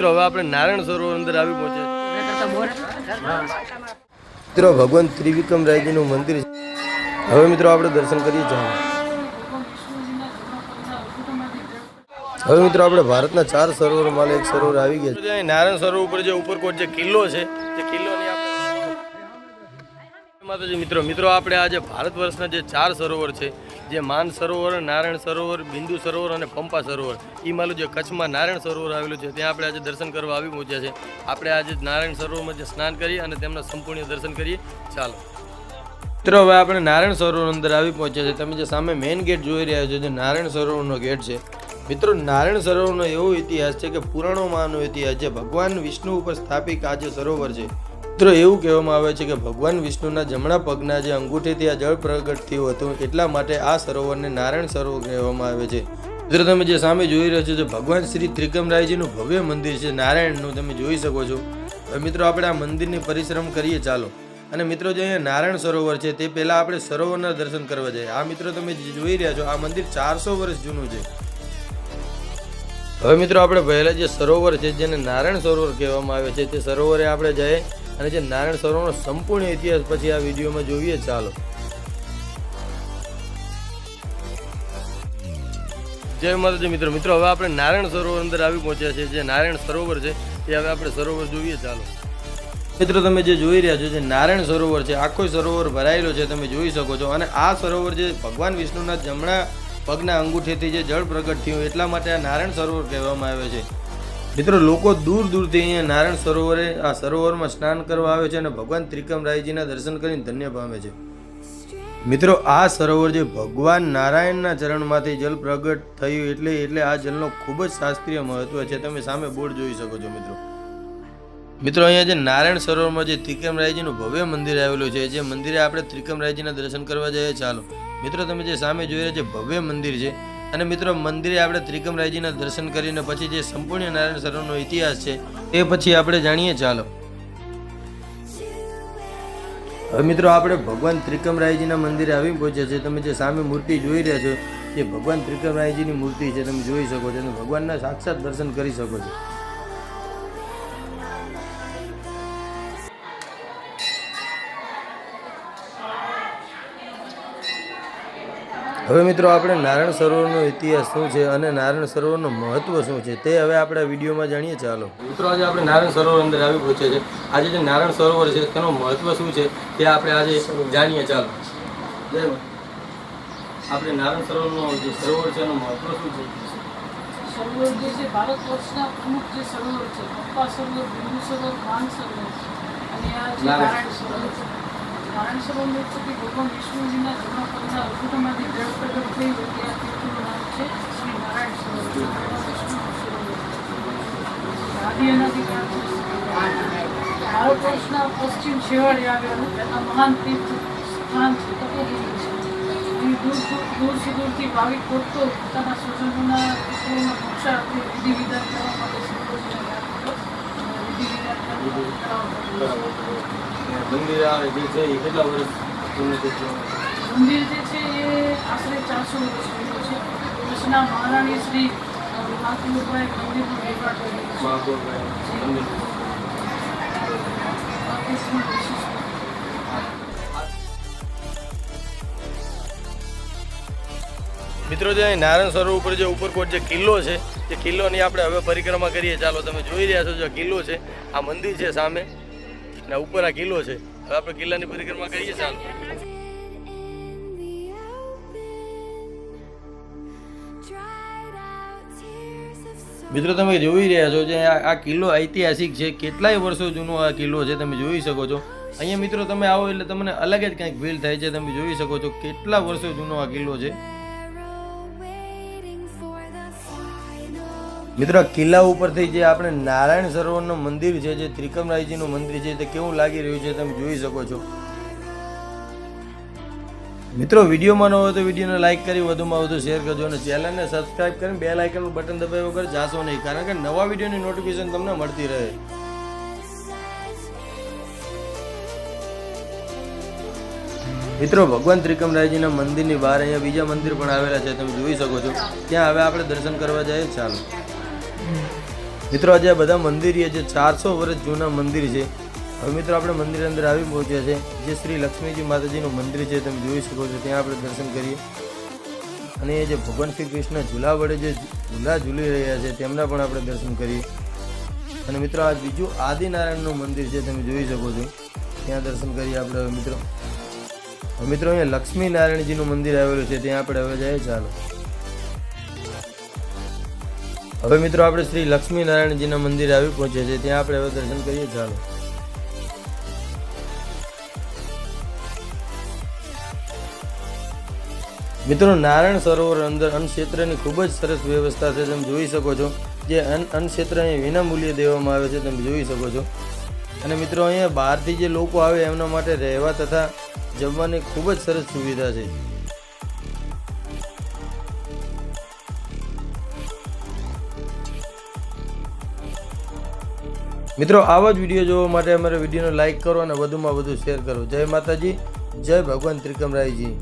મિત્રો હવે આપણે નારાયણ સરોવર અંદર આવી પહોંચ્યા મિત્રો ભગવાન ત્રિવિક્રમ રાયજીનું મંદિર છે। હવે મિત્રો આપણે દર્શન કરીએ છીએ। હવે મિત્રો આપણે ભારતના 4 સરોવરમાં એક સરોવર આવી ગયા છે। નારાયણ સરોવર ઉપર જે ઉપરકોટ જે કિલ્લો છે તે કિલ્લોની આપણે મિત્રો આપણે આજે ભારત વર્ષના જે 4 સરોવર છે, જે માન સરોવર, નારાયણ સરોવર, બિંદુ સરોવર અને પંપા સરોવર, એ માલું જે કચ્છમાં નારાયણ સરોવર આવેલું છે ત્યાં આપણે આજે દર્શન કરવા આવી પહોંચ્યા છે। આપણે આજે નારાયણ સરોવરમાં જે સ્નાન કરીએ અને તેમના સંપૂર્ણ દર્શન કરીએ। ચાલો મિત્રો હવે આપણે નારાયણ સરોવર અંદર આવી પહોંચ્યા છે। તમે જે સામે મેઇન ગેટ જોઈ રહ્યા છો જે નારાયણ સરોવરનો ગેટ છે। મિત્રો નારાયણ સરોવરનો એવો ઇતિહાસ છે કે પુરાણોમાંનો ઇતિહાસ છે। ભગવાન વિષ્ણુ ઉપર સ્થાપિત આ જે સરોવર છે, મિત્રો એવું કહેવામાં આવે છે કે ભગવાન વિષ્ણુના જમણા પગના જે અંગૂઠેથી આ જળ પ્રગટ થયું હતું, એટલા માટે આ સરોવરને નારાયણ સરોવર કહેવામાં આવે છે। મિત્રો તમે જે સામે જોઈ રહ્યા છો જે ભગવાન શ્રી ત્રિકમરાયજીનું ભવ્ય મંદિર છે નારાયણનું, તમે જોઈ શકો છો। હવે મિત્રો આપણે આ મંદિરની પરિશ્રમ કરીએ ચાલો। અને મિત્રો જે અહીંયા નારાયણ સરોવર છે તે પહેલાં આપણે સરોવરના દર્શન કરવા જઈએ। આ મિત્રો તમે જોઈ રહ્યા છો આ મંદિર 400 વર્ષ જૂનું છે। હવે મિત્રો આપણે પહેલાં જે સરોવર છે જેને નારાયણ સરોવર કહેવામાં આવે છે તે સરોવરે આપણે જઈએ અને જે નારાયણ સરોવરનો સંપૂર્ણ ઇતિહાસ પછી આ વિડીયોમાં જોઈએ। ચાલો જય માતાજી મિત્રો હવે આપણે નારાયણ સરોવર અંદર આવી પહોંચ્યા છે। જે નારાયણ સરોવર છે તે હવે આપણે સરોવર જોઈએ। ચાલો મિત્રો તમે જે જોઈ રહ્યા છો જે નારાયણ સરોવર છે, આખો સરોવર ભરાયેલો છે, તમે જોઈ શકો છો। અને આ સરોવર જે ભગવાન વિષ્ણુના જમણા પગના અંગૂઠેથી જે જળ પ્રગટ થયું એટલા માટે આ નારાયણ સરોવર કહેવામાં આવે છે। મિત્રો લોકો દૂર દૂરથી અહીંયા નારાયણ સરોવરે આ સરોવરમાં સ્નાન કરવા આવે છે અને ભગવાન ત્રિકમરાયજીના દર્શન કરીને ધન્ય પામે છે। મિત્રો આ સરોવર જે ભગવાન નારાયણના ચરણમાંથી જલ પ્રગટ થયું એટલે આ જલનો ખૂબ જ શાસ્ત્રીય મહત્વ છે। તમે સામે બોર્ડ જોઈ શકો છો। મિત્રો અહીંયા જે નારાયણ સરોવરમાં જે ત્રિકમરાયજીનું ભવ્ય મંદિર આવેલું છે, જે મંદિરે આપણે ત્રિકમરાયજીના દર્શન કરવા જઈએ। ચાલો મિત્રો તમે જે સામે જોઈ રહ્યા છો ભવ્ય મંદિર છે અને મિત્રો મંદિરે આપણે ત્રિકમરાયજીના દર્શન કરીને પછી જે સંપૂર્ણ નારાયણ સરોવરનો ઇતિહાસ છે એ પછી આપણે જાણીએ। ચાલો હવે મિત્રો આપણે ભગવાન ત્રિકમરાયજીના મંદિરે આવી પહોંચ્યા છે। તમે જે સામે મૂર્તિ જોઈ રહ્યા છો એ ભગવાન ત્રિકમરાયજીની મૂર્તિ છે, તમે જોઈ શકો છો અને ભગવાનના સાક્ષાત દર્શન કરી શકો છો। હવે મિત્રો આપણે નારાયણ સરોવરનો ઇતિહાસ શું છે અને નારાયણ સરોવરનું મહત્વ શું છે તે હવે આપણે વિડીયોમાં જાણીએ। ચાલો મિત્રો આજે આપણે નારાયણ સરોવર અંદર આવી પહોંચ્યા છે। આજે જે નારાયણ સરોવર છે તેનું મહત્વ શું છે તે આપણે આજે જાણીએ। ચાલો આપણે નારાયણ સરોવરનો જે સરોવર છે એનું મહત્વ શું છે? સરોવર જે છે ભારત વર્ષના પ્રમુખ જે સરોવર છે, પપ્પા સરોવર, બિંદુ સરોવર, માન સરોવર અને આ જે નારાયણ સરોવર છે। નારાયણ સરોવરનો ઉત્પત્તિ ભગવાન વિષ્ણુજીના જમણા પગના અંગૂઠામાંથી જળ પ્રગટ થઈ તે આ તીર્થનું નામ છે શ્રી નારાયણ સરોવર। આદિ અનાદિકાળથી ભારત વર્ષના પશ્ચિમ છેવાડે આવેલું આ મહાન તીર્થ સ્થાન છે, તપોભૂમિ છે। અહીં દૂરથી ભાવિક ભક્તો પોતાના સ્વજનોના પિતૃઓના મોક્ષાર્થે વિધિ વિધાન કરવા માટે મંદિર જે છે એ કેટલા વર્ષ જૂનું છે? મંદિર જે છે એ આશરે 400 વર્ષ જૂનું છે। કચ્છના મહારાણી શ્રી મહાકુંભાઈ મંદિરનું નિર્માણ કરેલું છે। મિત્રો જે નારાયણ સરોવર ઉપર જે ઉપરકોટ જે કિલ્લો છે તે કિલ્લોની આપણે હવે પરિક્રમા કરીએ। ચાલો તમે જોઈ રહ્યા છો જે કિલ્લો છે, આ મંદિર છે સામે અને ઉપર આ કિલ્લો છે। હવે આપણે કિલ્લાની પરિક્રમા કરીએ। ચાલો મિત્રો તમે જોઈ રહ્યા છો જે આ કિલ્લો ઐતિહાસિક છે, કેટલાય વર્ષો જૂનો આ કિલ્લો છે, તમે જોઈ શકો છો। અહીંયા મિત્રો તમે આવો એટલે તમને અલગ જ કંઈક ફીલ થાય છે, તમે જોઈ શકો છો કેટલા વર્ષો જૂનો આ કિલ્લો છે। મિત્રો કિલ્લા ઉપરથી જે આપણે નારાયણ સરોવરનું મંદિર છે, જે ત્રિકમરાયજીનું મંદિર છે, તે કેવું લાગી રહ્યું છે તમે જોઈ શકો છો। મિત્રો વિડીયોમાં ન હોય તો વિડીયોને લાઇક કરી વધુમાં વધુ શેર કરજો અને ચેનલને સબસ્ક્રાઇબ કરીને બેલ આઇકનનું બટન દબાવ્યા વગર જાશો નહીં, કારણ કે નવા વિડીયોની નોટિફિકેશન તમને મળતી રહે। મિત્રો ભગવાન ત્રિકમરાયજીના મંદિરની બહાર અહીંયા બીજા મંદિર પણ આવેલા છે, તમે જોઈ શકો છો। ત્યાં હવે આપણે દર્શન કરવા જઈએ। ચાલો મિત્રો આજે આ બધા મંદિર જે 400 વર્ષ જૂના મંદિર છે. હવે મિત્રો આપણે મંદિર અંદર આવી પહોંચ્યા છે, જે શ્રી લક્ષ્મીજી માતાજીનું મંદિર છે. તમે જોઈ શકો છો, ત્યાં આપણે દર્શન કરીએ. અને એ જે ભગવાન શ્રી કૃષ્ણ ઝૂલા વડે જે ઝૂલા ઝૂલી રહ્યા છે તેમના પણ આપણે દર્શન કરીએ. અને મિત્રો આ બીજું આદિનારાયણનું મંદિર છે, તમે જોઈ શકો છો, ત્યાં દર્શન કરીએ આપણે. હવે મિત્રો અહીંયા લક્ષ્મી નારાયણજીનું મંદિર આવેલું છે, ત્યાં આપણે હવે જઈએ. ચાલો હવે મિત્રો આપણે શ્રી લક્ષ્મી નારાયણજીના મંદિર આવી પહોંચ્યા છે, ત્યાં આપણે હવે દર્શન કરીએ. ચાલો મિત્રો નારાયણ સરોવર અંદર અન્ન ક્ષેત્રની ખૂબ જ સરસ વ્યવસ્થા છે, તમે જોઈ શકો છો. જે અન્ન ક્ષેત્રને વિના મૂલ્યે દેવામાં આવે છે, તમે જોઈ શકો છો. અને મિત્રો અહીંયા બહારથી જે લોકો આવે એમના માટે રહેવા તથા જમવાની ખૂબ જ સરસ સુવિધા છે. મિત્રો આવા જ વિડીયો જોવા માટે અમારા વિડીયોને લાઈક કરો અને વધુમાં વધુ શેર કરો. જય માતાજી, જય ભગવાન ત્રિકમરાયજી.